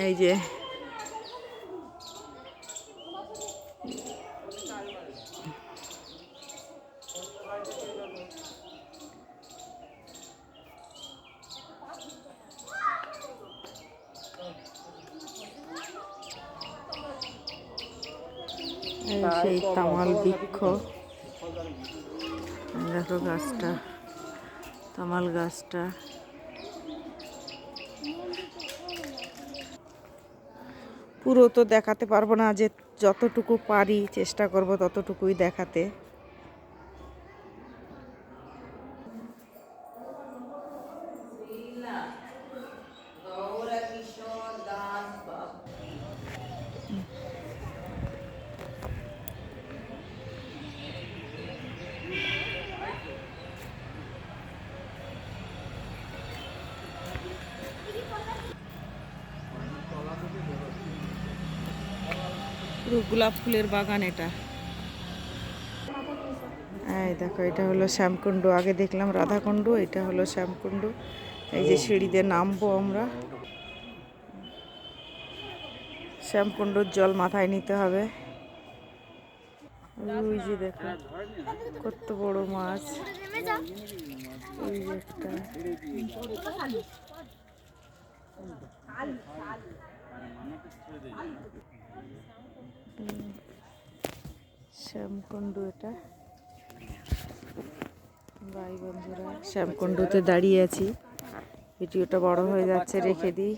এই যে সেই তামাল বৃক্ষ, দেখো গাছটা, তামাল গাছটা। পুরো তো দেখাতে পারবো না, যে যতটুকু পারি চেষ্টা করব ততটুকুই দেখাতে। পুরো গোলাপ ফুলের বাগান এটা। এই দেখো, এটা হলো শ্যামকুণ্ড। আগে দেখলাম রাধাকুণ্ড, এটা হলো শ্যামকুণ্ড। এই যে সিঁড়িতে নামবো আমরা। শ্যামকুণ্ডর জল মাথায় নিতে হবে। ওই যে দেখো কত বড় মাছ। ওই যে একটা শ্যামকুণ্ড এটা। ভাই বন্ধুরা, শ্যামকুণ্ডতে দাঁড়িয়ে আছি। ভিডিওটা বড় হয়ে যাচ্ছে, রেখে দিই।